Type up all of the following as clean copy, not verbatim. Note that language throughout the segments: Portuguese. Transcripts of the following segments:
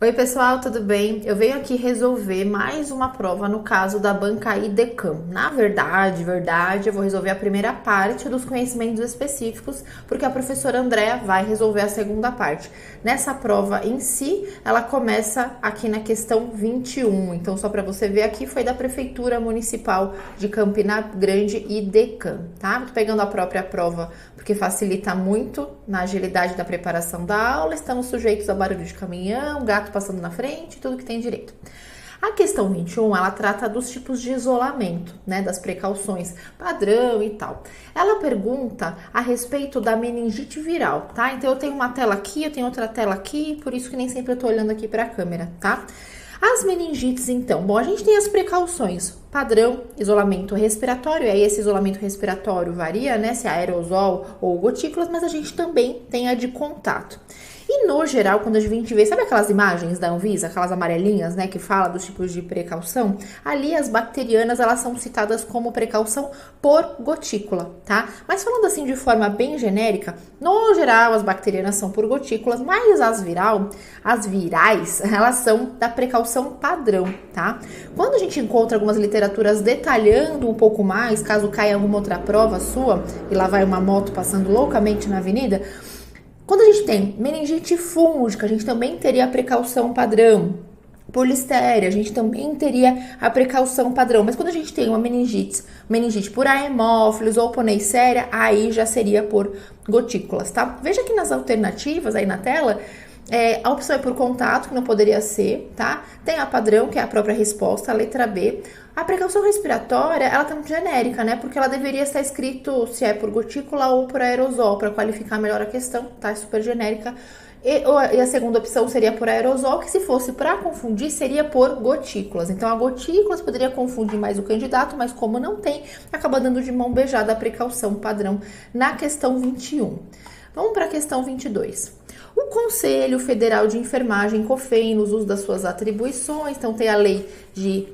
Oi pessoal, tudo bem? Eu venho aqui resolver mais uma prova no caso da banca IDECAM. Na verdade, eu vou resolver a primeira parte dos conhecimentos específicos, porque a professora Andréa vai resolver a segunda parte. Nessa prova em si, ela começa aqui na questão 21. Então, só para você ver aqui, foi da Prefeitura Municipal de Campina Grande IDECAM, tá? Tô pegando a própria prova porque facilita muito na agilidade da preparação da aula. Estamos sujeitos a barulho de caminhão, gato passando na frente, tudo que tem direito. A questão 21, ela trata dos tipos de isolamento, né, das precauções padrão e tal. Ela pergunta a respeito da meningite viral, tá? Então eu tenho uma tela aqui, eu tenho outra tela aqui, por isso que nem sempre eu tô olhando aqui para a câmera, tá? As meningites, então, bom, a gente tem as precauções, padrão, isolamento respiratório, e aí esse isolamento respiratório varia, né, se é aerosol ou gotículas, mas a gente também tem a de contato. E no geral, quando a gente vê, sabe aquelas imagens da Anvisa, aquelas amarelinhas, né, que fala dos tipos de precaução? Ali as bacterianas, elas são citadas como precaução por gotícula, tá? Mas falando assim de forma bem genérica, no geral as bacterianas são por gotículas, mas as virais, elas são da precaução padrão, tá? Quando a gente encontra algumas literaturas detalhando um pouco mais, caso caia alguma outra prova sua, e lá vai uma moto passando loucamente na avenida, quando a gente tem meningite fúngica, a gente também teria a precaução padrão. Por listéria, a gente também teria a precaução padrão. Mas quando a gente tem uma meningite por haemófilos ou por neisseria, aí já seria por gotículas, tá? Veja que nas alternativas aí na tela, a opção é por contato, que não poderia ser, tá? Tem a padrão, que é a própria resposta, a letra B. A precaução respiratória, ela tá muito genérica, né? Porque ela deveria estar escrito se é por gotícula ou por aerosol, para qualificar melhor a questão, tá? É super genérica. E a segunda opção seria por aerosol, que se fosse para confundir, seria por gotículas. Então, a gotículas poderia confundir mais o candidato, mas como não tem, acaba dando de mão beijada a precaução padrão na questão 21. Vamos para a questão 22. O Conselho Federal de Enfermagem, COFEN, nos usos das suas atribuições, então tem a lei de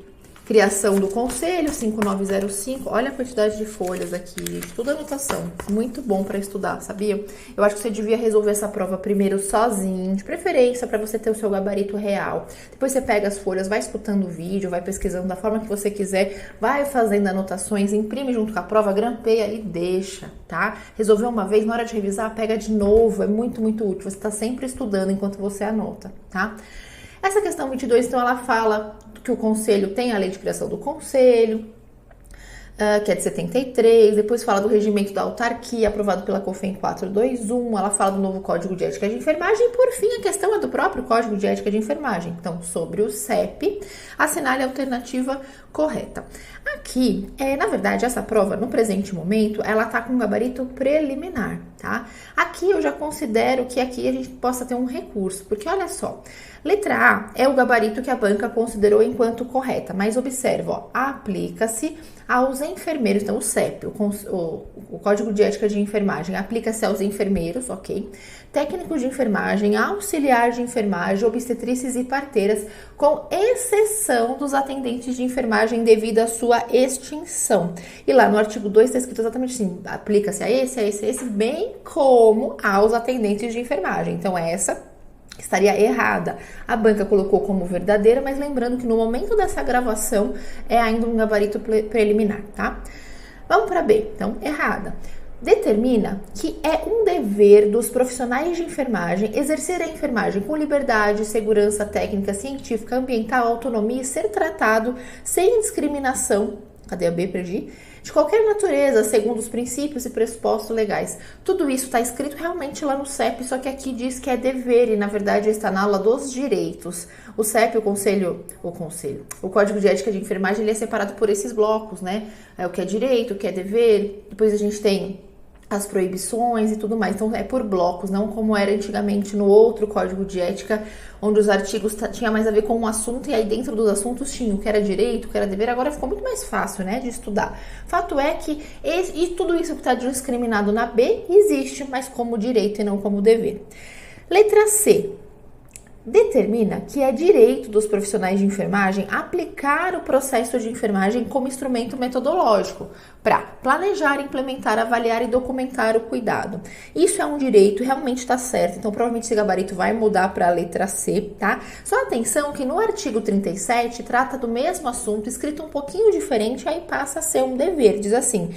criação do Conselho, 5905, olha a quantidade de folhas aqui, gente, tudo anotação, muito bom para estudar, sabia? Eu acho que você devia resolver essa prova primeiro sozinho, de preferência para você ter o seu gabarito real. Depois você pega as folhas, vai escutando o vídeo, vai pesquisando da forma que você quiser, vai fazendo anotações, imprime junto com a prova, grampeia e deixa, tá? Resolveu uma vez, na hora de revisar, pega de novo, é muito, muito útil, você está sempre estudando enquanto você anota, tá? Essa questão 22, então, ela fala que o Conselho tem a lei de criação do Conselho, que é de 73, depois fala do regimento da autarquia, aprovado pela COFEN 421, ela fala do novo Código de Ética de Enfermagem, e por fim a questão é do próprio Código de Ética de Enfermagem. Então, sobre o CEP, assinale a alternativa correta. Aqui, na verdade, essa prova, no presente momento, ela tá com um gabarito preliminar, tá? Aqui eu já considero que aqui a gente possa ter um recurso, porque olha só, letra A é o gabarito que a banca considerou enquanto correta, mas observa, ó, aplica-se aos enfermeiros, então o CEP, o Código de Ética de Enfermagem, aplica-se aos enfermeiros, ok? Técnicos de enfermagem, auxiliar de enfermagem, obstetrizes e parteiras, com exceção dos atendentes de enfermagem devido à sua extinção. E lá no artigo 2 está escrito exatamente assim, aplica-se a esse, bem como aos atendentes de enfermagem. Então essa estaria errada. A banca colocou como verdadeira, mas lembrando que no momento dessa gravação é ainda um gabarito preliminar, tá? Vamos para B, então, errada. Determina que é um dever dos profissionais de enfermagem exercer a enfermagem com liberdade, segurança técnica, científica, ambiental, autonomia e ser tratado sem discriminação, cadê a B, perdi? De qualquer natureza, segundo os princípios e pressupostos legais. Tudo isso está escrito realmente lá no CEP, só que aqui diz que é dever e, na verdade, está na aula dos direitos. O CEP, o Código de Ética de Enfermagem, ele é separado por esses blocos, né? É o que é direito, o que é dever, depois a gente tem as proibições e tudo mais. Então, é por blocos, não como era antigamente no outro Código de Ética, onde os artigos tinham mais a ver com um assunto e aí dentro dos assuntos tinha o que era direito, o que era dever. Agora ficou muito mais fácil, né, de estudar. Fato é que e tudo isso que está discriminado na B existe, mas como direito e não como dever. Letra C. Determina que é direito dos profissionais de enfermagem aplicar o processo de enfermagem como instrumento metodológico para planejar, implementar, avaliar e documentar o cuidado. Isso é um direito, realmente está certo, então provavelmente esse gabarito vai mudar para a letra C, tá? Só atenção que no artigo 37 trata do mesmo assunto, escrito um pouquinho diferente, aí passa a ser um dever, diz assim,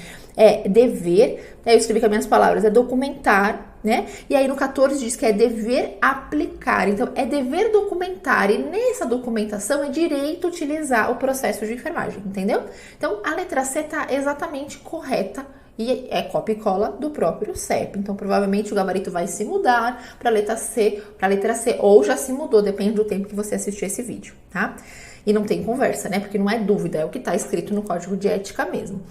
dever, eu escrevi com as minhas palavras, é documentar, né? E aí no 14 diz que é dever aplicar, então é dever documentar e nessa documentação é direito utilizar o processo de enfermagem, entendeu? Então a letra C tá exatamente correta e é cópia e cola do próprio CEP, então provavelmente o gabarito vai se mudar para a letra C, ou já se mudou, depende do tempo que você assistiu esse vídeo, tá? E não tem conversa, né? Porque não é dúvida, é o que está escrito no Código de Ética mesmo.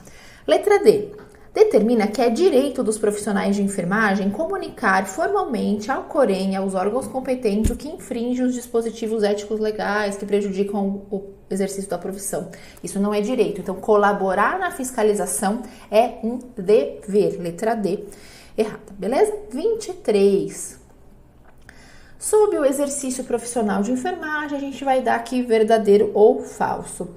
Letra D. Determina que é direito dos profissionais de enfermagem comunicar formalmente ao Corém, aos órgãos competentes, o que infringe os dispositivos éticos legais que prejudicam o exercício da profissão. Isso não é direito. Então, colaborar na fiscalização é um dever. Letra D, errada. Beleza? 23. Sob o exercício profissional de enfermagem, a gente vai dar aqui verdadeiro ou falso.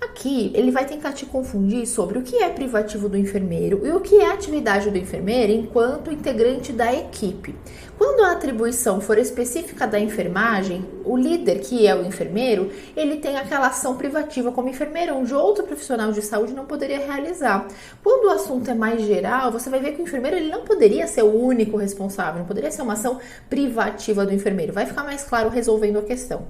Aqui, ele vai tentar te confundir sobre o que é privativo do enfermeiro e o que é atividade do enfermeiro enquanto integrante da equipe. Quando a atribuição for específica da enfermagem, o líder, que é o enfermeiro, ele tem aquela ação privativa como enfermeiro, onde outro profissional de saúde não poderia realizar. Quando o assunto é mais geral, você vai ver que o enfermeiro ele não poderia ser o único responsável, não poderia ser uma ação privativa do enfermeiro. Vai ficar mais claro resolvendo a questão.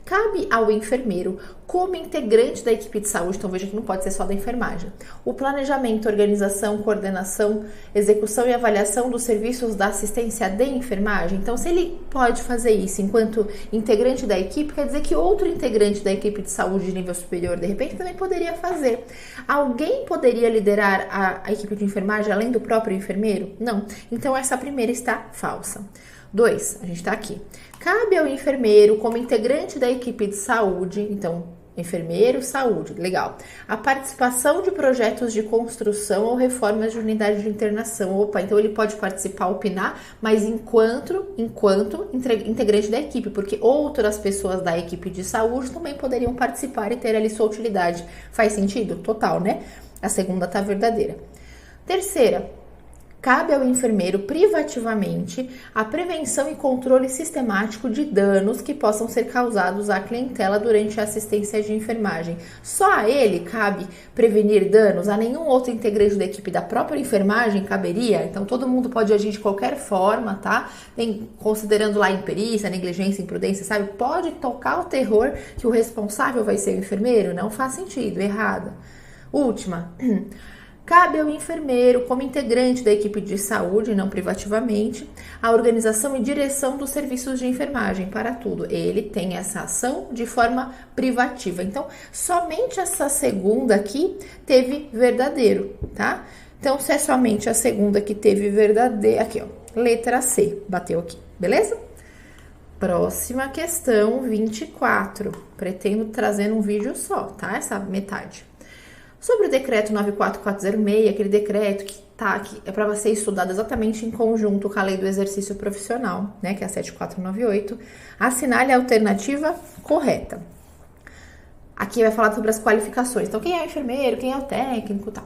Cabe ao enfermeiro, como integrante da equipe de saúde, então veja que não pode ser só da enfermagem, o planejamento, organização, coordenação, execução e avaliação dos serviços da assistência de enfermagem. Então, se ele pode fazer isso enquanto integrante da equipe, quer dizer que outro integrante da equipe de saúde de nível superior, de repente, também poderia fazer. Alguém poderia liderar a equipe de enfermagem além do próprio enfermeiro? Não. Então, essa primeira está falsa. 2, a gente está aqui. Cabe ao enfermeiro, como integrante da equipe de saúde, então, enfermeiro, saúde, legal, a participação de projetos de construção ou reformas de unidade de internação. Opa, então ele pode participar, opinar, mas enquanto integrante da equipe, porque outras pessoas da equipe de saúde também poderiam participar e ter ali sua utilidade. Faz sentido? Total, né? A segunda tá verdadeira. Terceira, cabe ao enfermeiro privativamente a prevenção e controle sistemático de danos que possam ser causados à clientela durante a assistência de enfermagem. Só a ele cabe prevenir danos, a nenhum outro integrante da equipe da própria enfermagem caberia. Então todo mundo pode agir de qualquer forma, tá? Considerando lá imperícia, negligência, imprudência, sabe? Pode tocar o terror que o responsável vai ser o enfermeiro? Não faz sentido, errada. Última. Cabe ao enfermeiro, como integrante da equipe de saúde, não privativamente, a organização e direção dos serviços de enfermagem para tudo. Ele tem essa ação de forma privativa. Então, somente essa segunda aqui teve verdadeiro, tá? Então, se é somente a segunda que teve verdadeiro... Aqui, ó, letra C, bateu aqui, beleza? Próxima questão, 24. Pretendo trazer um vídeo só, tá? Essa metade. Sobre o decreto 94406, aquele decreto que tá aqui, é para ser estudado exatamente em conjunto com a lei do exercício profissional, né, que é a 7498, assinale a alternativa correta. Aqui vai falar sobre as qualificações. Então, quem é o enfermeiro, quem é o técnico e tal.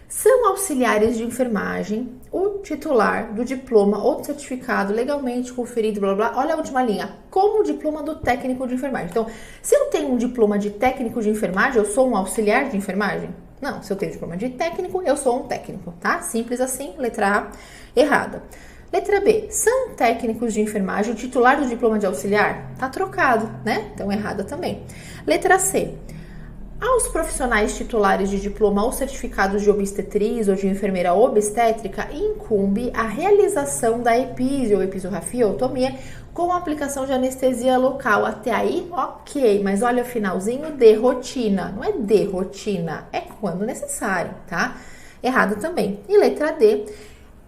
São auxiliares de enfermagem o titular do diploma ou do certificado legalmente conferido, blá, blá, blá. Olha a última linha, como o diploma do técnico de enfermagem. Então, se eu tenho um diploma de técnico de enfermagem, eu sou um auxiliar de enfermagem? Não, se eu tenho diploma de técnico, eu sou um técnico, tá? Simples assim, letra A, errada. Letra B, são técnicos de enfermagem o titular do diploma de auxiliar? Tá trocado, né? Então, errada também. Letra C. Aos profissionais titulares de diploma ou certificados de obstetriz ou de enfermeira obstétrica, incumbe a realização da epísio ou episiotomia com aplicação de anestesia local. Até aí, ok, mas olha o finalzinho, de rotina. Não é de rotina, é quando necessário, tá? Errado também. E letra D.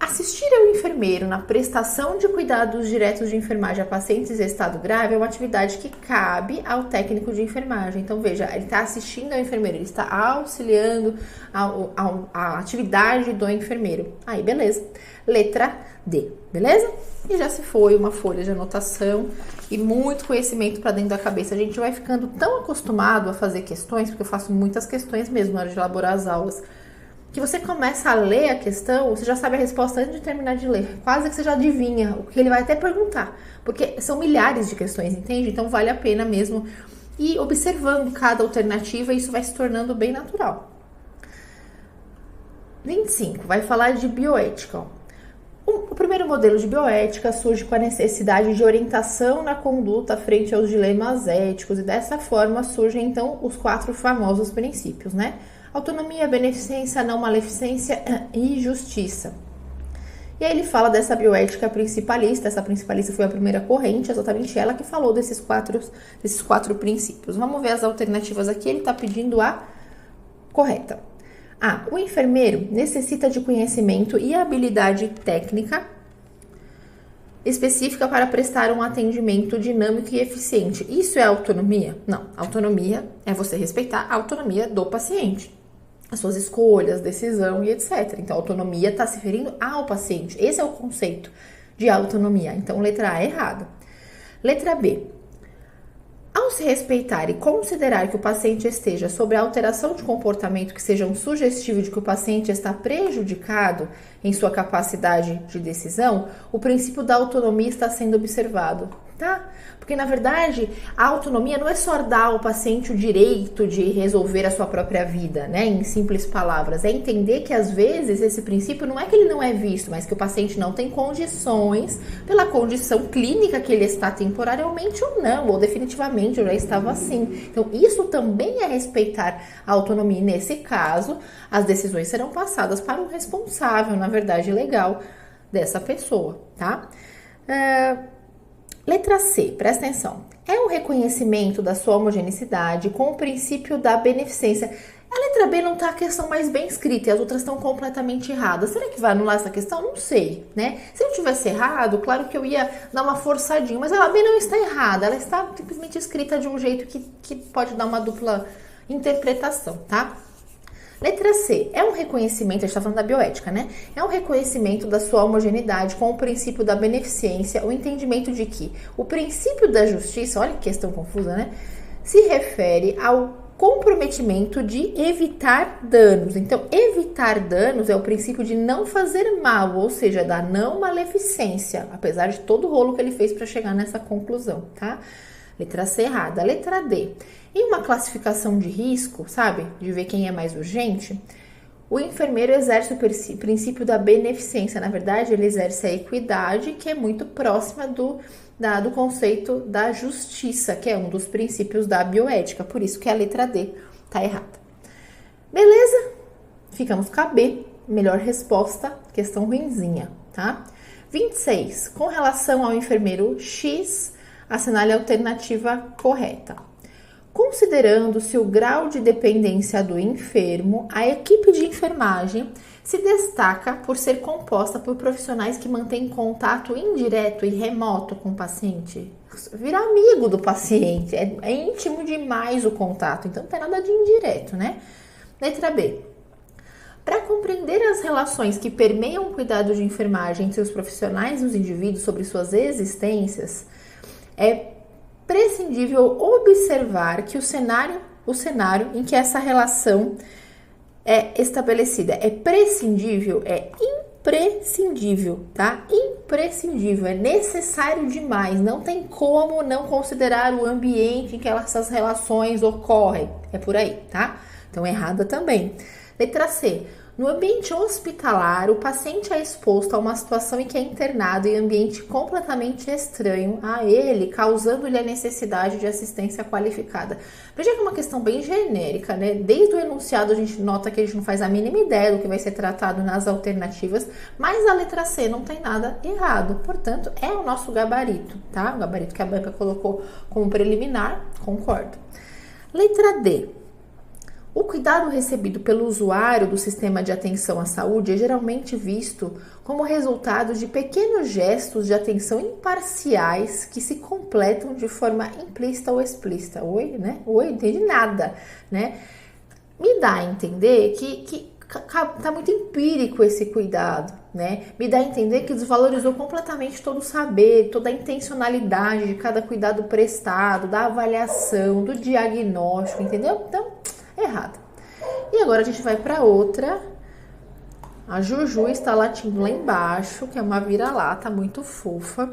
Assistir ao enfermeiro na prestação de cuidados diretos de enfermagem a pacientes em estado grave é uma atividade que cabe ao técnico de enfermagem. Então, veja, ele está assistindo ao enfermeiro, ele está auxiliando a atividade do enfermeiro. Aí, beleza. Letra D. beleza? E já se foi uma folha de anotação e muito conhecimento para dentro da cabeça. A gente vai ficando tão acostumado a fazer questões, porque eu faço muitas questões mesmo na hora de elaborar as aulas, que você começa a ler a questão, você já sabe a resposta antes de terminar de ler. Quase que você já adivinha o que ele vai até perguntar, porque são milhares de questões, entende? Então vale a pena mesmo ir observando cada alternativa e isso vai se tornando bem natural. 25, vai falar de bioética, ó. O primeiro modelo de bioética surge com a necessidade de orientação na conduta frente aos dilemas éticos e dessa forma surgem então os 4 famosos princípios, né? Autonomia, beneficência, não maleficência e justiça. E aí ele fala dessa bioética principalista. Essa principalista foi a primeira corrente, exatamente ela que falou desses quatro princípios. Vamos ver as alternativas aqui. Ele está pedindo a correta. O enfermeiro necessita de conhecimento e habilidade técnica específica para prestar um atendimento dinâmico e eficiente. Isso é autonomia? Não. Autonomia é você respeitar a autonomia do paciente, as suas escolhas, decisão e etc. Então, autonomia está se referindo ao paciente. Esse é o conceito de autonomia. Então, letra A é errada. Letra B. Ao se respeitar e considerar que o paciente esteja sob a alteração de comportamento que seja um sugestivo de que o paciente está prejudicado em sua capacidade de decisão, o princípio da autonomia está sendo observado, tá? Porque, na verdade, a autonomia não é só dar ao paciente o direito de resolver a sua própria vida, né? Em simples palavras. É entender que, às vezes, esse princípio não é que ele não é visto, mas que o paciente não tem condições, pela condição clínica que ele está temporariamente ou não, ou definitivamente já estava assim. Então, isso também é respeitar a autonomia. E, nesse caso, as decisões serão passadas para o responsável, na verdade, legal dessa pessoa, tá? Letra C, presta atenção. É o reconhecimento da sua homogeneidade com o princípio da beneficência. A letra B não está a questão mais bem escrita e as outras estão completamente erradas. Será que vai anular essa questão? Não sei, né? Se eu tivesse errado, claro que eu ia dar uma forçadinha, mas ela B não está errada. Ela está simplesmente escrita de um jeito que pode dar uma dupla interpretação, tá? Letra C, é um reconhecimento, a gente está falando da bioética, né? É um reconhecimento da sua homogeneidade com o princípio da beneficência, o entendimento de que o princípio da justiça, olha que questão confusa, né? Se refere ao comprometimento de evitar danos. Então, evitar danos é o princípio de não fazer mal, ou seja, da não maleficência, apesar de todo o rolo que ele fez para chegar nessa conclusão, tá? Letra C errada. Letra D. Em uma classificação de risco, sabe? De ver quem é mais urgente, o enfermeiro exerce o princípio da beneficência. Na verdade, ele exerce a equidade, que é muito próxima do conceito da justiça, que é um dos princípios da bioética. Por isso que a letra D tá errada. Beleza? Ficamos com a B. Melhor resposta, questão ruinzinha, tá? 26. Com relação ao enfermeiro X, assinale a alternativa correta. Considerando-se o grau de dependência do enfermo, a equipe de enfermagem se destaca por ser composta por profissionais que mantêm contato indireto e remoto com o paciente. Vira amigo do paciente, é íntimo demais o contato, então não tem nada de indireto, né? Letra B. Para compreender as relações que permeiam o cuidado de enfermagem entre os profissionais e os indivíduos sobre suas existências, é prescindível observar que o cenário em que essa relação é estabelecida é prescindível, é imprescindível, tá? Imprescindível, é necessário demais, não tem como não considerar o ambiente em que essas relações ocorrem, é por aí, tá? Então, errada também. Letra C. No ambiente hospitalar, o paciente é exposto a uma situação em que é internado em ambiente completamente estranho a ele, causando-lhe a necessidade de assistência qualificada. Veja que é uma questão bem genérica, né? Desde o enunciado a gente nota que a gente não faz a mínima ideia do que vai ser tratado nas alternativas, mas a letra C não tem nada errado. Portanto, é o nosso gabarito, tá? O gabarito que a banca colocou como preliminar, concordo. Letra D. O cuidado recebido pelo usuário do sistema de atenção à saúde é geralmente visto como resultado de pequenos gestos de atenção imparciais que se completam de forma implícita ou explícita. Oi, né? Oi, não entendi nada, né? Me dá a entender que tá muito empírico esse cuidado, né? Me dá a entender que desvalorizou completamente todo o saber, toda a intencionalidade de cada cuidado prestado, da avaliação, do diagnóstico, entendeu? Então, errado. E agora a gente vai para outra. A Juju está latindo lá embaixo, que é uma vira-lata muito fofa.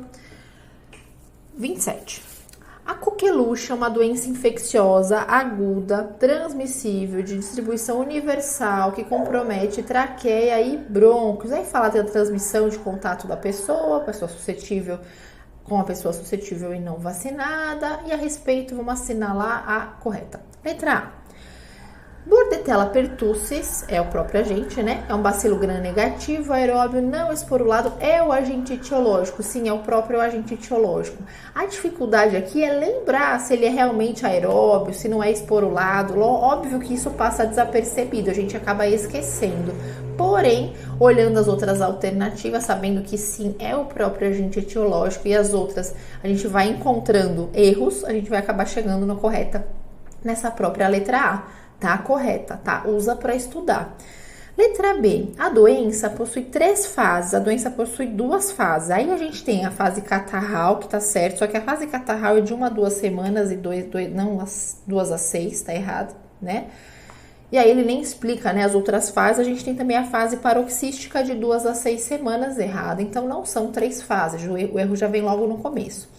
27. A coqueluche é uma doença infecciosa aguda, transmissível, de distribuição universal, que compromete traqueia e brônquios. Aí fala da transmissão de contato da pessoa suscetível com a pessoa suscetível e não vacinada. E a respeito, vamos assinalar a correta. Letra A. Bordetella pertussis, é o próprio agente, né? É um bacilo gram-negativo, aeróbio, não esporulado, é o agente etiológico. Sim, é o próprio agente etiológico. A dificuldade aqui é lembrar se ele é realmente aeróbio, se não é esporulado. Óbvio que isso passa desapercebido, a gente acaba esquecendo. Porém, olhando as outras alternativas, sabendo que sim, é o próprio agente etiológico e as outras, a gente vai encontrando erros, a gente vai acabar chegando na correta nessa própria letra A. Tá correta, tá? Usa para estudar. Letra B. A doença possui 3 fases. A doença possui 2 fases. Aí a gente tem a fase catarral, que tá certo. Só que a fase catarral é de 1 a 2 semanas e 2 a 6, tá errado, né? E aí ele nem explica, né, as outras fases. A gente tem também a fase paroxística de 2 a 6 semanas, errado. Então não são 3 fases. O erro já vem logo no começo.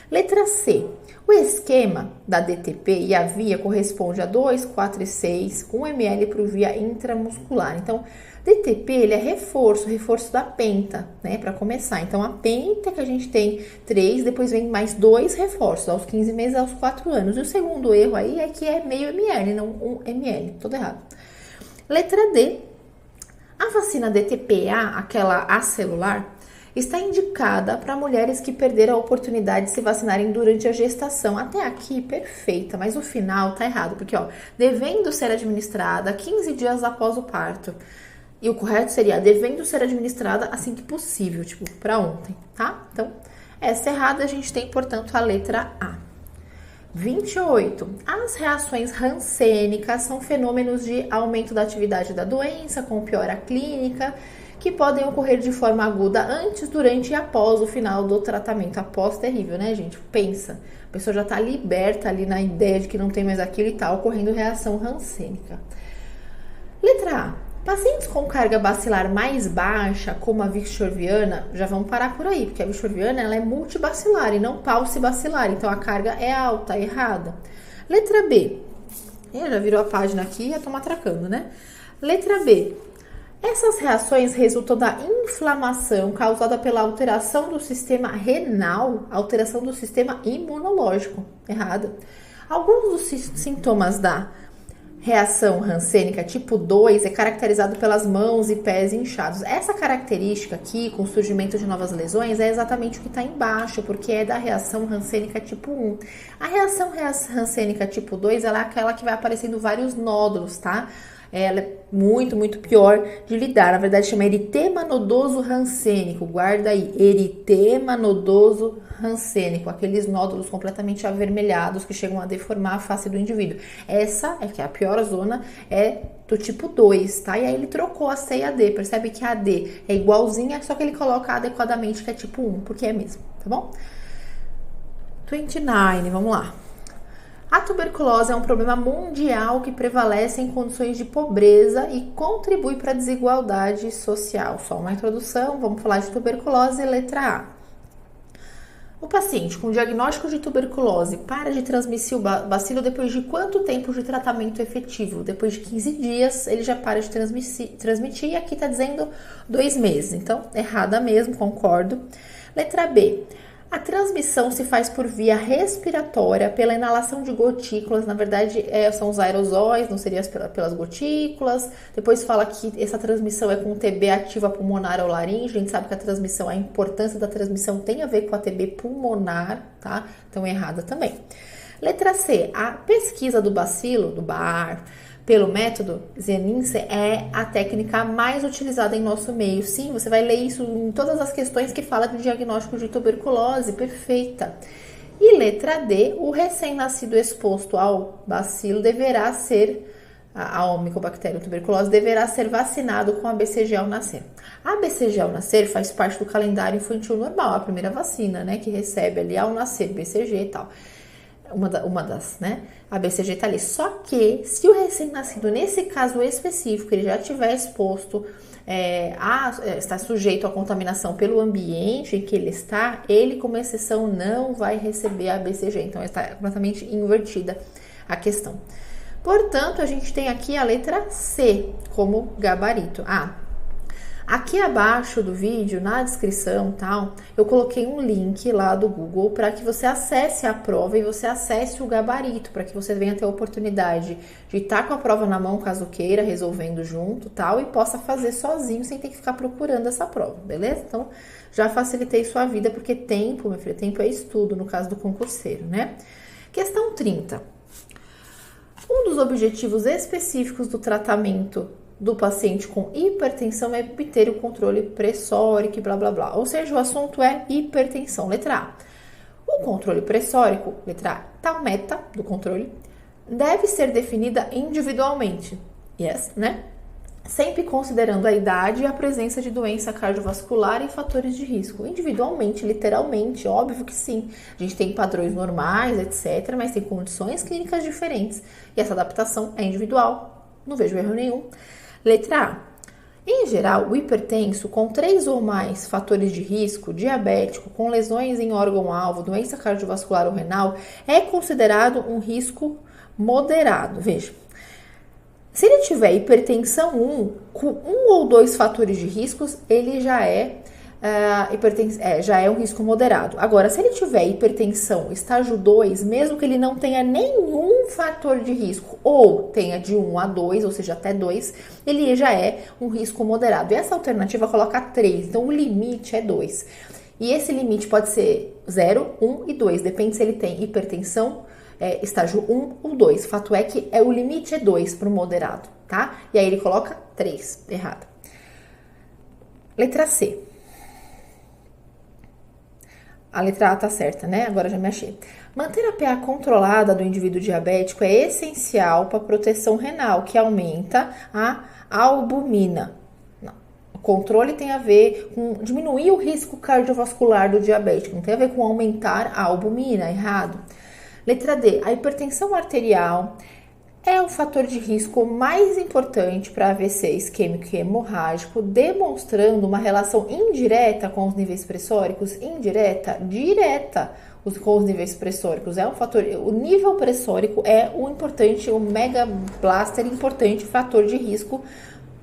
Letra C. O esquema da DTP e a via corresponde a 2, 4 e 6, com ml por via intramuscular. Então, DTP, ele é reforço da penta, né, para começar. Então, a penta que a gente tem 3, depois vem mais 2 reforços, aos 15 meses, aos 4 anos. E o segundo erro aí é que é meio ml, não 1 ml, tudo errado. Letra D. A vacina DTPA, aquela acelular, está indicada para mulheres que perderam a oportunidade de se vacinarem durante a gestação. Até aqui, perfeita, mas o final tá errado, porque, ó, devendo ser administrada 15 dias após o parto. E o correto seria devendo ser administrada assim que possível, tipo, para ontem, tá? Então, essa errada, a gente tem, portanto, a letra A. 28. As reações rancênicas são fenômenos de aumento da atividade da doença, com piora clínica, que podem ocorrer de forma aguda antes, durante e após o final do tratamento. Após, terrível, né, gente? Pensa, a pessoa já tá liberta ali na ideia de que não tem mais aquilo e tá ocorrendo reação rancênica. Letra A. Pacientes com carga bacilar mais baixa, como a Vixorviana, já vão parar por aí, porque a Vixorviana, ela é multibacilar e não paucibacilar, então a carga é alta, errada. Letra B. Já virou a página aqui e já tô matracando, né? Letra B. Essas reações resultam da inflamação causada pela alteração do sistema renal, alteração do sistema imunológico. Errado. Alguns dos sintomas da reação rancênica tipo 2 é caracterizado pelas mãos e pés inchados. Essa característica aqui, com o surgimento de novas lesões, é exatamente o que está embaixo, porque é da reação rancênica tipo 1. A reação rancênica tipo 2, ela é aquela que vai aparecendo vários nódulos, tá? Ela é muito, muito pior de lidar. Na verdade, chama eritema nodoso rancênico. Guarda aí, eritema nodoso rancênico. Aqueles nódulos completamente avermelhados que chegam a deformar a face do indivíduo. Essa é que é a pior zona, é do tipo 2, tá? E aí ele trocou a C e a D. Percebe que a D é igualzinha, só que ele coloca adequadamente que é tipo 1, porque é mesmo, tá bom? 29, vamos lá. A tuberculose é um problema mundial que prevalece em condições de pobreza e contribui para a desigualdade social. Só uma introdução, vamos falar de tuberculose, letra A. O paciente com diagnóstico de tuberculose para de transmitir o bacilo depois de quanto tempo de tratamento efetivo? Depois de 15 dias, ele já para de transmitir e aqui está dizendo 2 meses. Então, errada mesmo, concordo. Letra B. A transmissão se faz por via respiratória, pela inalação de gotículas, na verdade são os aerosóis, não seria pelas gotículas. Depois fala que essa transmissão é com TB ativa pulmonar ou laringe, a gente sabe que a importância da transmissão tem a ver com a TB pulmonar, tá? Então errada também. Letra C, a pesquisa do bacilo, do Barr, pelo método Zenince é a técnica mais utilizada em nosso meio. Sim, você vai ler isso em todas as questões que falam de diagnóstico de tuberculose, perfeita. E letra D, o recém-nascido exposto ao bacilo deverá ser a Mycobacterium tuberculose, deverá ser vacinado com a BCG ao nascer. A BCG ao nascer faz parte do calendário infantil normal, a primeira vacina, né, que recebe ali ao nascer BCG e tal. Uma das, né? A BCG tá ali. Só que, se o recém-nascido, nesse caso específico, ele já tiver exposto, está sujeito à contaminação pelo ambiente em que ele está, ele, como exceção, não vai receber a BCG. Então, está completamente invertida a questão. Portanto, a gente tem aqui a letra C como gabarito. Aqui abaixo do vídeo, na descrição, tal, eu coloquei um link lá do Google para que você acesse a prova e você acesse o gabarito, para que você venha ter a oportunidade de estar com a prova na mão, caso queira, resolvendo junto, tal, e possa fazer sozinho, sem ter que ficar procurando essa prova, beleza? Então, já facilitei sua vida, porque tempo, meu filho, tempo é estudo, no caso do concurseiro, né? Questão 30. Um dos objetivos específicos do tratamento do paciente com hipertensão é obter o controle pressórico e blá blá blá. Ou seja, o assunto é hipertensão. Letra A. O controle pressórico, letra A, tal meta do controle deve ser definida individualmente. Yes, né? Sempre considerando a idade e a presença de doença cardiovascular e fatores de risco. Individualmente, literalmente, óbvio que sim. A gente tem padrões normais, etc., mas tem condições clínicas diferentes. E essa adaptação é individual. Não vejo erro nenhum. Letra A. Em geral, o hipertenso com 3 ou mais fatores de risco, diabético, com lesões em órgão-alvo, doença cardiovascular ou renal, é considerado um risco moderado. Veja. Se ele tiver hipertensão 1, com 1 ou 2 fatores de riscos, ele já é um risco moderado. Agora, se ele tiver hipertensão estágio 2, mesmo que ele não tenha nenhum fator de risco, ou tenha de 1 a 2, ou seja, até 2, ele já é um risco moderado. E essa alternativa coloca 3, então o limite é 2. E esse limite pode ser 0, 1 e 2, depende se ele tem hipertensão estágio 1 ou 2. O fato é que o limite é 2 para o moderado, tá? E aí ele coloca 3, errado. Letra C. A letra A tá certa, né? Agora já me achei. Manter a PA controlada do indivíduo diabético é essencial para a proteção renal, que aumenta a albumina. Não. O controle tem a ver com diminuir o risco cardiovascular do diabético, não tem a ver com aumentar a albumina, errado. Letra D. A hipertensão arterial é o fator de risco mais importante para AVC isquêmico e hemorrágico, demonstrando uma relação indireta com os níveis pressóricos, indireta, direta com os níveis pressóricos. É um fator, o nível pressórico é o mega blaster importante fator de risco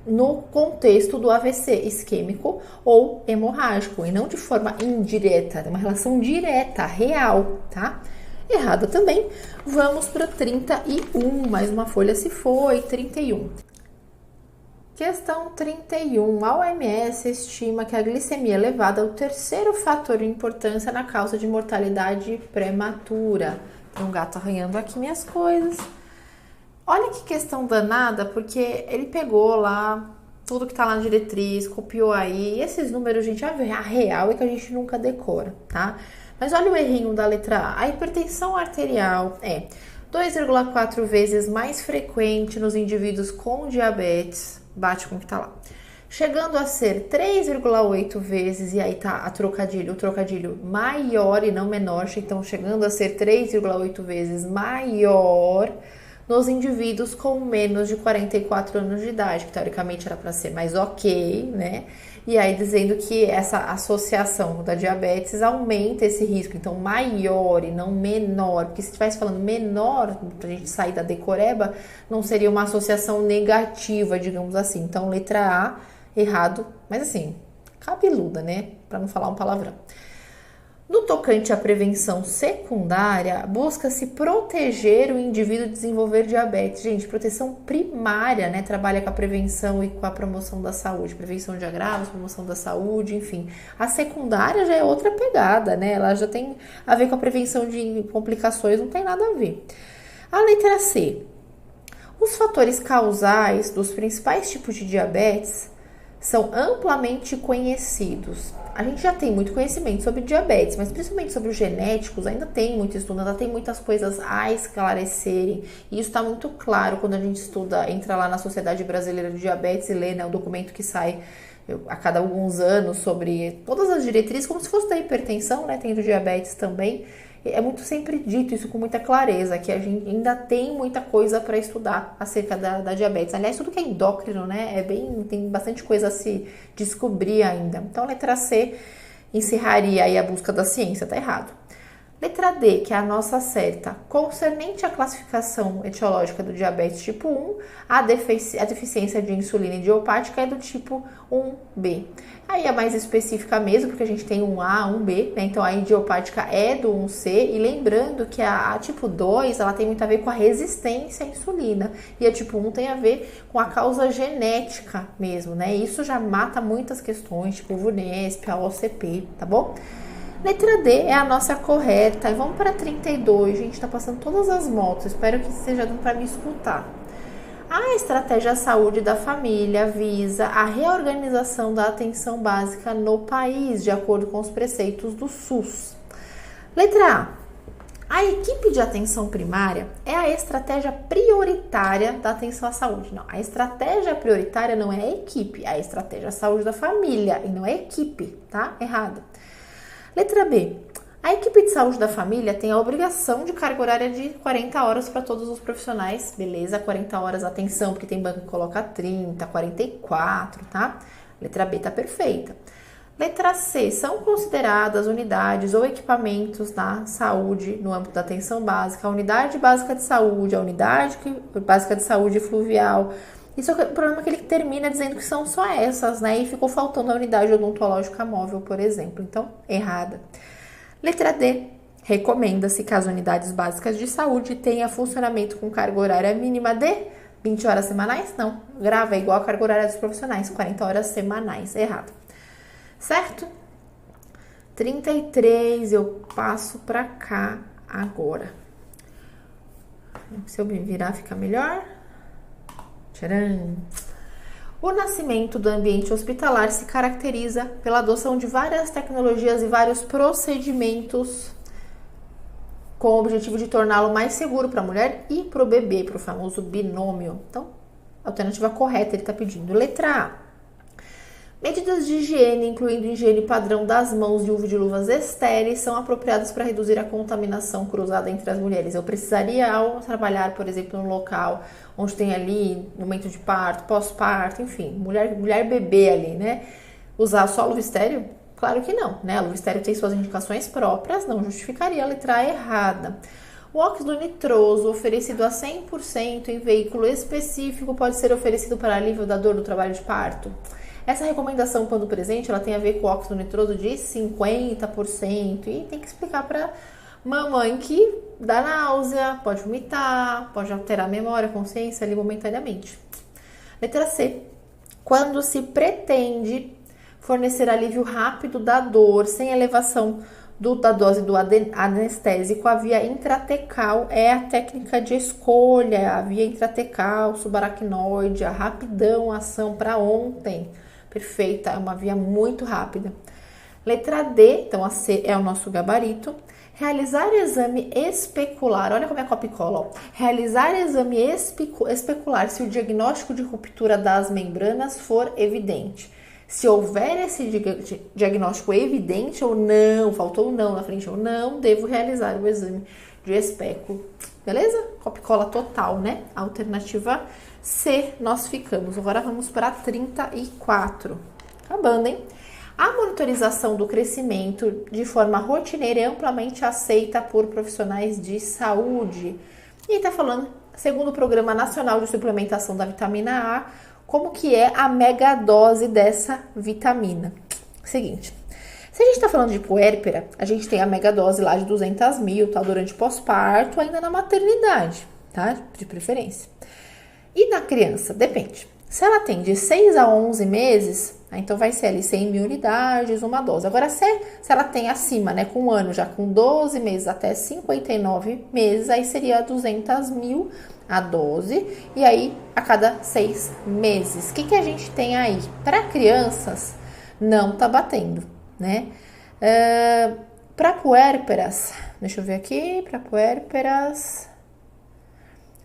no contexto do AVC isquêmico ou hemorrágico, e não de forma indireta, é uma relação direta, real, tá? Errada também. Vamos para 31, mais uma folha se foi, 31. Questão 31. A OMS estima que a glicemia elevada é o terceiro fator de importância na causa de mortalidade prematura. Tem um gato arranhando aqui minhas coisas. Olha que questão danada, porque ele pegou lá tudo que tá lá na diretriz, copiou aí. E esses números, gente, a real é que a gente nunca decora, tá? Mas olha o errinho da letra A. A hipertensão arterial é 2,4 vezes mais frequente nos indivíduos com diabetes, bate com o que tá lá, chegando a ser 3,8 vezes, e aí tá o trocadilho maior e não menor, então chegando a ser 3,8 vezes maior nos indivíduos com menos de 44 anos de idade, que teoricamente era para ser mais ok, né? E aí dizendo que essa associação da diabetes aumenta esse risco, então maior e não menor, porque se estivesse falando menor, pra gente sair da decoreba, não seria uma associação negativa, digamos assim. Então letra A, errado, mas assim, cabeluda, né? Para não falar um palavrão. No tocante à prevenção secundária, busca-se proteger o indivíduo de desenvolver diabetes. Gente, proteção primária, né? Trabalha com a prevenção e com a promoção da saúde. Prevenção de agravos, promoção da saúde, enfim. A secundária já é outra pegada, né? Ela já tem a ver com a prevenção de complicações, não tem nada a ver. A letra C. Os fatores causais dos principais tipos de diabetes são amplamente conhecidos. a gente já tem muito conhecimento sobre diabetes, mas principalmente sobre os genéticos, ainda tem muito estudo, ainda tem muitas coisas a esclarecerem. E isso está muito claro quando a gente estuda, entra lá na Sociedade Brasileira de Diabetes e lê, né, o documento que sai a cada alguns anos sobre todas as diretrizes, como se fosse da hipertensão, né, tem do diabetes também. É muito sempre dito isso com muita clareza, que a gente ainda tem muita coisa para estudar acerca da diabetes. Aliás, tudo que é endócrino, né, tem bastante coisa a se descobrir ainda. Então, letra C encerraria aí a busca da ciência, tá errado. Letra D, que é a nossa certa, concernente à classificação etiológica do diabetes tipo 1, a deficiência de insulina idiopática é do tipo 1B. Aí é mais específica mesmo, porque a gente tem 1A, 1B, né? Então a idiopática é do 1C, e lembrando que a tipo 2, ela tem muito a ver com a resistência à insulina, e a tipo 1 tem a ver com a causa genética mesmo, né? Isso já mata muitas questões, tipo o VUNESP, a OCP, tá bom? Letra D é a nossa correta. E vamos para 32. Gente, tá passando todas as motos. Espero que esteja dando para me escutar. A estratégia saúde da família visa a reorganização da atenção básica no país, de acordo com os preceitos do SUS. Letra A. A equipe de atenção primária é a estratégia prioritária da atenção à saúde. Não, a estratégia prioritária não é a equipe, é a estratégia saúde da família e não é a equipe, tá? Errado. Letra B. A equipe de saúde da família tem a obrigação de carga horária de 40 horas para todos os profissionais. Beleza, 40 horas, atenção, porque tem banco que coloca 30, 44, tá? Letra B tá perfeita. Letra C. São consideradas unidades ou equipamentos da saúde no âmbito da atenção básica, a unidade básica de saúde, a unidade básica de saúde fluvial. Isso é o problema, que ele termina dizendo que são só essas, né? E ficou faltando a unidade odontológica móvel, por exemplo. Então, errada. Letra D. Recomenda-se que as unidades básicas de saúde tenham funcionamento com carga horária mínima de 20 horas semanais? Não. Grava, é igual a carga horária dos profissionais, 40 horas semanais. Errado. Certo? 33, eu passo para cá agora. Se eu me virar, fica melhor. Tcharam! O nascimento do ambiente hospitalar se caracteriza pela adoção de várias tecnologias e vários procedimentos com o objetivo de torná-lo mais seguro para a mulher e para o bebê, para o famoso binômio. Então, a alternativa correta ele está pedindo. Letra A. Medidas de higiene, incluindo higiene padrão das mãos e uso de luvas estéreis, são apropriadas para reduzir a contaminação cruzada entre as mulheres. Eu precisaria, ao trabalhar, por exemplo, num local onde tem ali momento de parto, pós-parto, enfim, mulher bebê ali, né? Usar só luva estéreo? Claro que não, né? A luva estéreo tem suas indicações próprias, não justificaria a letra A errada. O óxido nitroso, oferecido a 100% em veículo específico, pode ser oferecido para alívio da dor do trabalho de parto? Essa recomendação, quando presente, ela tem a ver com o óxido nitroso de 50%, e tem que explicar para mamãe que dá náusea, pode vomitar, pode alterar a memória, a consciência ali momentaneamente. Letra C. Quando se pretende fornecer alívio rápido da dor sem elevação da dose do anestésico, a via intratecal é a técnica de escolha, a via intratecal, subaracnoide, a rapidão, a ação para ontem. Perfeita, é uma via muito rápida. Letra D, então a C é o nosso gabarito. Realizar exame especular, olha como é copia e cola, ó. Realizar exame especular se o diagnóstico de ruptura das membranas for evidente. Se houver esse diagnóstico evidente ou não, faltou um não na frente, ou não, devo realizar o exame de espéculo. Beleza? Copia e cola total, né? Alternativa C, nós ficamos. Agora vamos para 34. Acabando, hein? A monitorização do crescimento de forma rotineira é amplamente aceita por profissionais de saúde. E está falando, segundo o Programa Nacional de Suplementação da Vitamina A, como que é a megadose dessa vitamina. Seguinte, se a gente está falando de puérpera, a gente tem a megadose lá de 200 mil, tá? Durante pós-parto, ainda na maternidade, tá? De preferência. E na criança, depende. Se ela tem de 6 a 11 meses, então vai ser ali 100 mil unidades, uma dose. Agora, se ela tem acima, né, com um ano, já com 12 meses até 59 meses, aí seria 200 mil a dose, e aí a cada 6 meses. O que a gente tem aí? Para crianças, não tá batendo, né? Para puérperas, deixa eu ver aqui, para puérperas,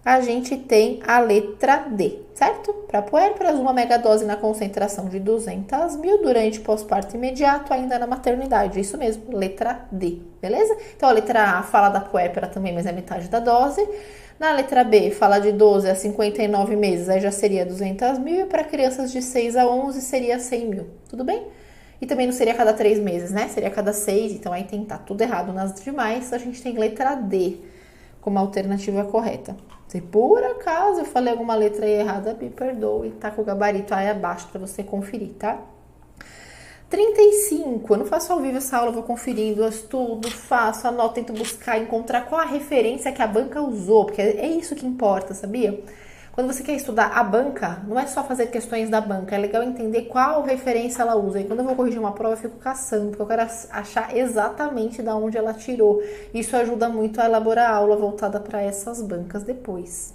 a gente tem a letra D, certo? Para puérperas, uma megadose na concentração de 200 mil durante pós-parto imediato, ainda na maternidade. Isso mesmo, letra D, beleza? Então, a letra A fala da puérpera também, mas é metade da dose. Na letra B, fala de 12 a 59 meses, aí já seria 200 mil. E para crianças de 6 a 11, seria 100 mil, tudo bem? E também não seria a cada 3 meses, né? Seria a cada 6, então aí tem tá tudo errado nas demais. A gente tem letra D como alternativa correta. Se por acaso eu falei alguma letra aí errada, me perdoe, tá com o gabarito aí abaixo para você conferir, tá? 35, eu não faço ao vivo essa aula, eu vou conferindo, eu estudo, faço, anoto, tento buscar, encontrar qual a referência que a banca usou, porque é isso que importa, sabia? Quando você quer estudar a banca, não é só fazer questões da banca, é legal entender qual referência ela usa. E quando eu vou corrigir uma prova, eu fico caçando, porque eu quero achar exatamente de onde ela tirou. Isso ajuda muito a elaborar a aula voltada para essas bancas depois.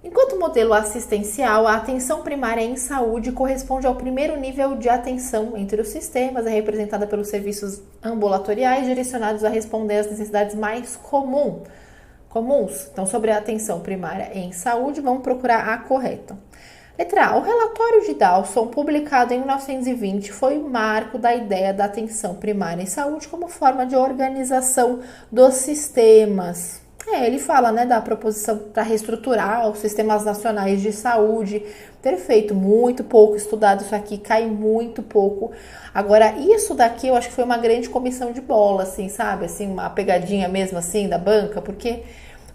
Enquanto modelo assistencial, a atenção primária em saúde corresponde ao primeiro nível de atenção entre os sistemas, é representada pelos serviços ambulatoriais direcionados a responder às necessidades mais comuns. Então, sobre a atenção primária em saúde, vamos procurar a correta. Letra A. O relatório de Dawson, publicado em 1920, foi o marco da ideia da atenção primária em saúde como forma de organização dos sistemas. Ele fala, né, da proposição para reestruturar os sistemas nacionais de saúde. Perfeito, muito pouco estudado isso aqui, cai muito pouco. Agora, isso daqui eu acho que foi uma grande comissão de bola, assim, sabe? Assim, uma pegadinha mesmo, assim, da banca, porque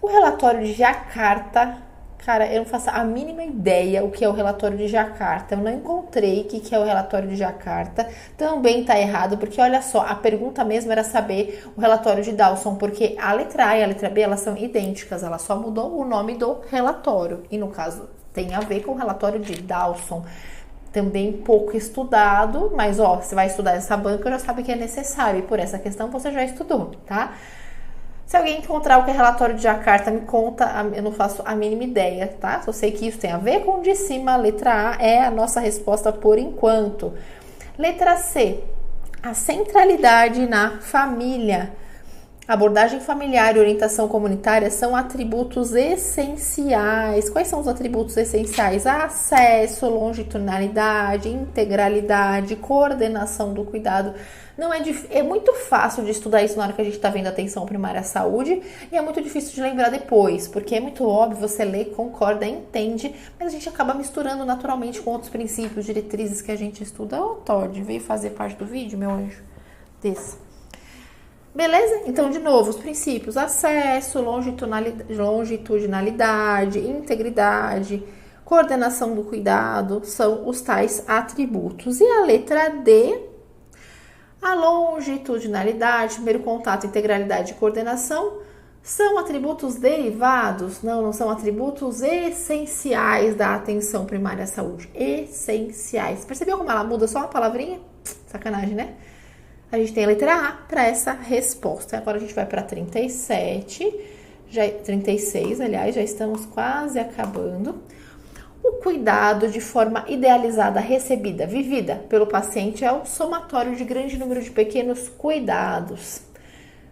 o relatório de Jacarta, cara, eu não faço a mínima ideia o que é o relatório de Jacarta. Eu não encontrei o que é o relatório de Jacarta. Também tá errado, porque olha só, a pergunta mesmo era saber o relatório de Dawson, porque a letra A e a letra B, elas são idênticas, ela só mudou o nome do relatório. E no caso, tem a ver com o relatório de Dawson. Também pouco estudado, mas ó, você vai estudar essa banca, já sabe que é necessário. E por essa questão você já estudou, tá? Se alguém encontrar o que é relatório de Jacarta, me conta, eu não faço a mínima ideia, tá? Só sei que isso tem a ver com o de cima, a letra A é a nossa resposta por enquanto. Letra C, a centralidade na família. Abordagem familiar e orientação comunitária são atributos essenciais. Quais são os atributos essenciais? Acesso, longitudinalidade, integralidade, coordenação do cuidado. Não é muito fácil de estudar isso na hora que a gente está vendo atenção primária à saúde e é muito difícil de lembrar depois, porque é muito óbvio, você lê, concorda, entende, mas a gente acaba misturando naturalmente com outros princípios, diretrizes que a gente estuda. Ô, Todd, veio fazer parte do vídeo, meu anjo? Desça. Beleza? Então, de novo, os princípios: acesso, longitudinalidade, integridade, coordenação do cuidado, são os tais atributos. E a letra D, a longitudinalidade, primeiro contato, integralidade e coordenação, são atributos derivados? Não, não são atributos essenciais da atenção primária à saúde. Essenciais. Percebeu como ela muda só uma palavrinha? Sacanagem, né? A gente tem a letra A para essa resposta. Agora a gente vai para 37, 36, aliás, já estamos quase acabando. O cuidado de forma idealizada, recebida, vivida pelo paciente é o somatório de grande número de pequenos cuidados.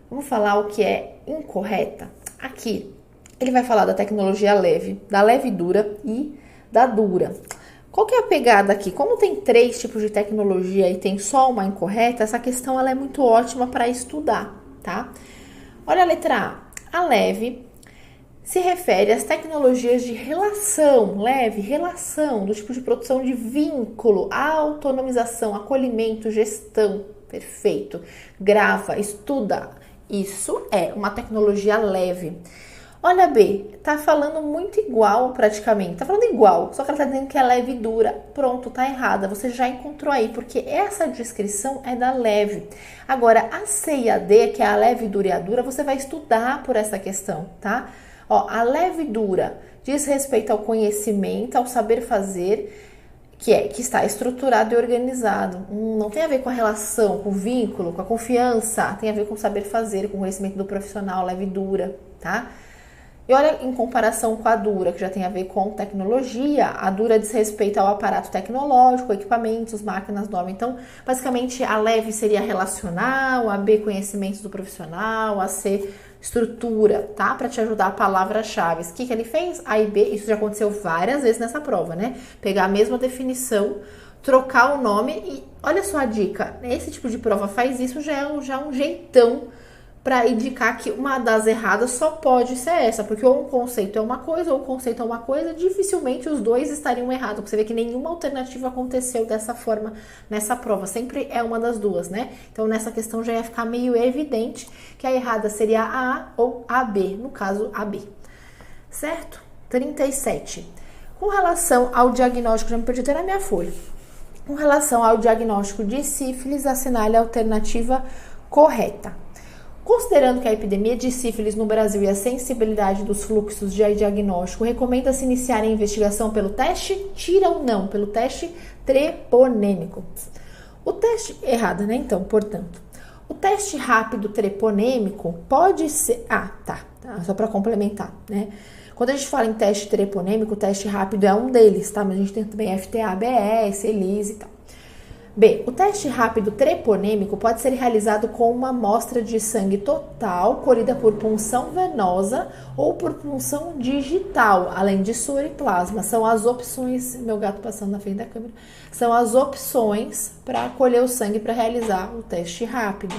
Vamos falar o que é incorreta? Aqui, ele vai falar da tecnologia leve, da leve dura e da dura. Qual que é a pegada aqui? Como tem 3 tipos de tecnologia e tem só uma incorreta, essa questão ela é muito ótima para estudar, tá? Olha a letra A. A leve se refere às tecnologias de relação, leve, relação, do tipo de produção de vínculo, autonomização, acolhimento, gestão. Perfeito. Grava, estuda. Isso é uma tecnologia leve. Olha B, tá falando muito igual praticamente, tá falando igual, só que ela tá dizendo que é leve e dura. Pronto, tá errada, você já encontrou aí, porque essa descrição é da leve. Agora, a C e a D, que é a leve, dura e a dura, você vai estudar por essa questão, tá? Ó, a leve e dura diz respeito ao conhecimento, ao saber fazer, que está estruturado e organizado. Não tem a ver com a relação, com o vínculo, com a confiança, tem a ver com o saber fazer, com o conhecimento do profissional, leve e dura, tá? E olha, em comparação com a dura, que já tem a ver com tecnologia, a dura diz respeito ao aparato tecnológico, equipamentos, máquinas, normas. Então, basicamente, a leve seria relacional, a B, conhecimentos do profissional, a C, estrutura, tá? Para te ajudar, palavras-chave. O que ele fez? A e B, isso já aconteceu várias vezes nessa prova, né? Pegar a mesma definição, trocar o nome e olha só a dica. Esse tipo de prova faz isso, já é um jeitão para indicar que uma das erradas só pode ser essa, porque ou um conceito é uma coisa, ou o conceito é uma coisa, dificilmente os dois estariam errados, porque você vê que nenhuma alternativa aconteceu dessa forma nessa prova, sempre é uma das duas, né? Então nessa questão já ia ficar meio evidente que a errada seria a A ou a B, no caso a B, certo? 37. Com relação ao diagnóstico, já me perdi até na minha folha, com relação ao diagnóstico de sífilis, assinale a alternativa correta. Considerando que a epidemia de sífilis no Brasil e a sensibilidade dos fluxos de diagnóstico, recomenda-se iniciar a investigação pelo teste tira ou não, pelo teste treponêmico. O teste, errada, né? Então, portanto, o teste rápido treponêmico pode ser... tá, só para complementar, né? Quando a gente fala em teste treponêmico, o teste rápido é um deles, tá? Mas a gente tem também FTA-ABS, ELISA e tal. B. O teste rápido treponêmico pode ser realizado com uma amostra de sangue total, colhida por punção venosa ou por punção digital, além de soro e plasma. São as opções, meu gato passando na frente da câmera, são as opções para colher o sangue para realizar o teste rápido.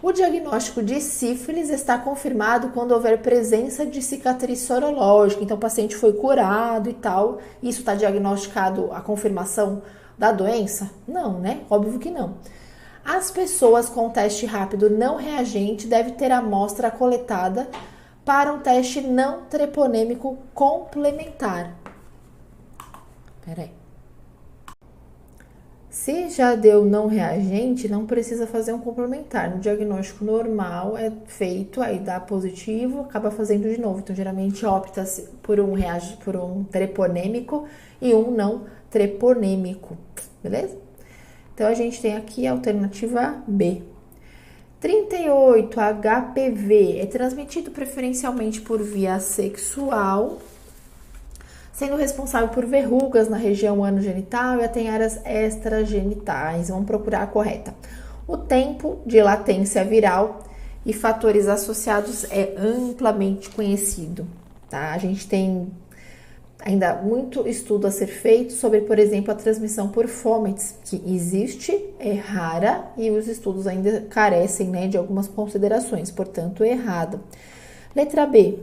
O diagnóstico de sífilis está confirmado quando houver presença de cicatriz sorológica, então o paciente foi curado e tal, isso está diagnosticado a confirmação da doença? Não, né? Óbvio que não. As pessoas com teste rápido não reagente devem ter a amostra coletada para um teste não treponêmico complementar. Peraí. Se já deu não reagente, não precisa fazer um complementar. No diagnóstico normal é feito, aí dá positivo, acaba fazendo de novo. Então, geralmente opta-se por um treponêmico e um não treponêmico, beleza? Então, a gente tem aqui a alternativa B. 38, HPV, é transmitido preferencialmente por via sexual, sendo responsável por verrugas na região anogenital e tem áreas extragenitais. Vamos procurar a correta. O tempo de latência viral e fatores associados é amplamente conhecido, tá? A gente tem ainda muito estudo a ser feito sobre, por exemplo, a transmissão por fomites, que existe, é rara e os estudos ainda carecem, né, de algumas considerações, portanto, é errado. Letra B.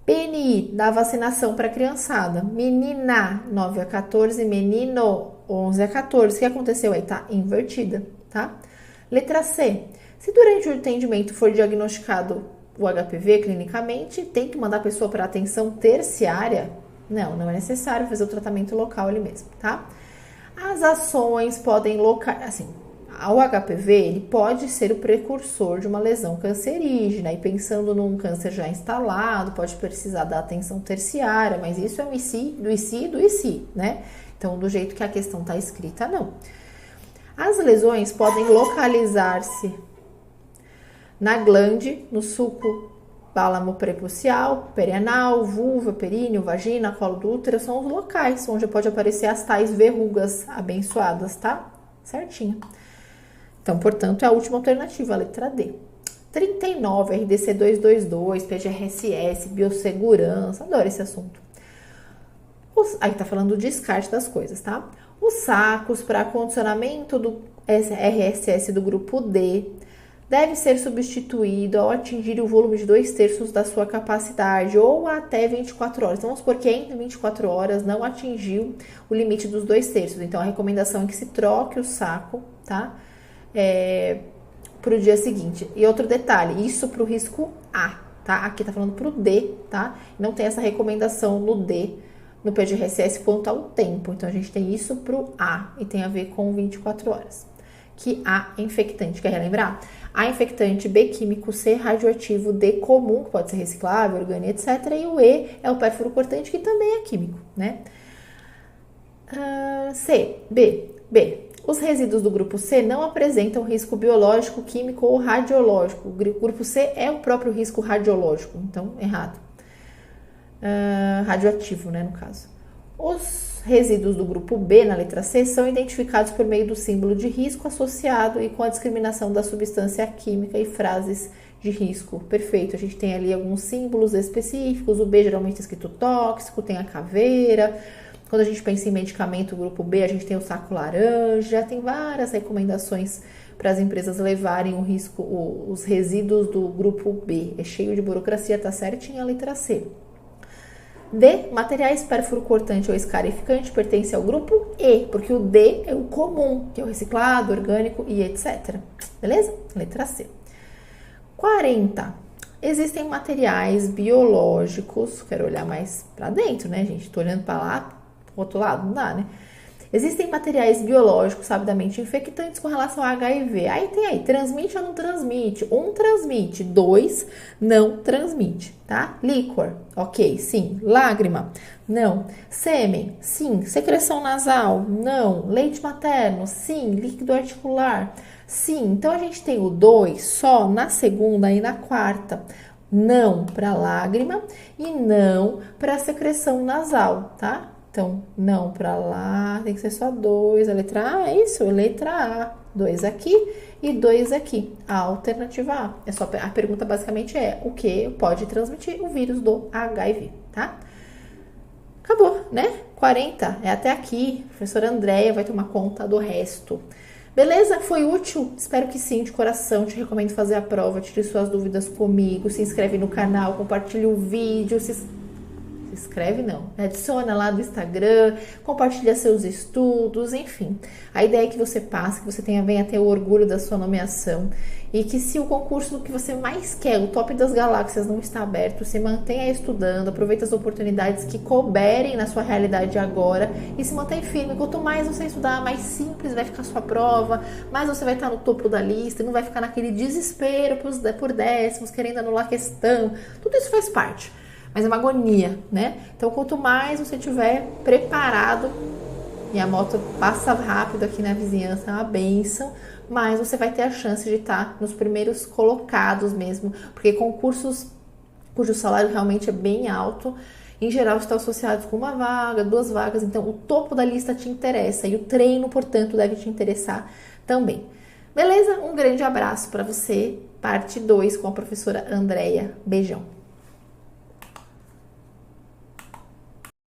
PNI da vacinação para criançada. Menina 9 a 14, menino 11 a 14. O que aconteceu aí? Tá invertida, tá? Letra C. Se durante o atendimento for diagnosticado o HPV clinicamente, tem que mandar a pessoa para atenção terciária? Não é necessário fazer o tratamento local ali mesmo, tá? As ações podem o HPV, ele pode ser o precursor de uma lesão cancerígena, e pensando num câncer já instalado, pode precisar da atenção terciária, mas isso é um IC, né? Então, do jeito que a questão está escrita, não. As lesões podem localizar-se na glande, no suco tálamo prepucial, perianal, vulva, períneo, vagina, colo do útero, são os locais onde pode aparecer as tais verrugas abençoadas, tá? Certinho. Então, portanto, é a última alternativa, a letra D. 39, RDC 222, PGRSS, biossegurança, adoro esse assunto. Aí tá falando do descarte das coisas, tá? Os sacos para condicionamento do RSS do grupo D deve ser substituído ao atingir o volume de 2/3 da sua capacidade ou até 24 horas. Então, vamos supor que em 24 horas não atingiu o limite dos 2/3. Então, a recomendação é que se troque o saco, tá? Para o dia seguinte. E outro detalhe, isso para o risco A, tá? Aqui tá falando para o D, tá? Não tem essa recomendação no D, no PGRSS quanto ao tempo. Então, a gente tem isso para o A e tem a ver com 24 horas. Que A é infectante, quer relembrar? A infectante, B químico, C radioativo, D comum, que pode ser reciclável, orgânico, etc. E o E é o pérfuro cortante, que também é químico, né? B. Os resíduos do grupo C não apresentam risco biológico, químico ou radiológico. O grupo C é o próprio risco radiológico, então errado. Radioativo, né, no caso. Os resíduos do grupo B, na letra C, são identificados por meio do símbolo de risco associado e com a discriminação da substância química e frases de risco. Perfeito, a gente tem ali alguns símbolos específicos, o B geralmente é escrito tóxico, tem a caveira. Quando a gente pensa em medicamento, grupo B, a gente tem o saco laranja, tem várias recomendações para as empresas levarem os resíduos do grupo B. É cheio de burocracia, tá certinho a letra C. D, materiais pérfuro cortante ou escarificante pertence ao grupo E, porque o D é o comum, que é o reciclado, orgânico e etc. Beleza? Letra C. 40. Existem materiais biológicos, quero olhar mais para dentro, né, gente? Tô olhando para lá, pro outro lado, não dá, né? Existem materiais biológicos sabidamente infectantes com relação ao HIV. Aí tem aí, transmite ou não transmite? 1 transmite, 2 não transmite, tá? Líquor, ok, sim. Lágrima, não. Sêmen, sim. Secreção nasal, não. Leite materno, sim. Líquido articular, sim. Então a gente tem o 2 só na segunda e na quarta. Não para lágrima e não para secreção nasal, tá? Então, não para lá, tem que ser só 2. A letra A é isso? Letra A. 2 aqui e 2 aqui. A alternativa A. A pergunta basicamente é o que pode transmitir o vírus do HIV, tá? Acabou, né? 40 é até aqui. A professora Andréia vai tomar conta do resto. Beleza? Foi útil? Espero que sim, de coração. Te recomendo fazer a prova, tire suas dúvidas comigo. Se inscreve no canal, compartilha o vídeo, inscreve não, adiciona lá do Instagram, compartilha seus estudos, enfim. A ideia é que você passe, que você venha a ter o orgulho da sua nomeação e que se o concurso que você mais quer, o top das galáxias, não está aberto, se mantenha estudando, aproveita as oportunidades que couberem na sua realidade agora e se mantém firme. Quanto mais você estudar, mais simples vai ficar a sua prova, mais você vai estar no topo da lista e não vai ficar naquele desespero por décimos, querendo anular a questão. Tudo isso faz parte. Mas é uma agonia, né? Então, quanto mais você estiver preparado, e a moto passa rápido aqui na vizinhança, é uma bênção, mais você vai ter a chance de estar nos primeiros colocados mesmo, porque concursos cujo salário realmente é bem alto, em geral estão associados com uma vaga, 2 vagas, então o topo da lista te interessa e o treino, portanto, deve te interessar também. Beleza? Um grande abraço para você, parte 2 com a professora Andréia. Beijão!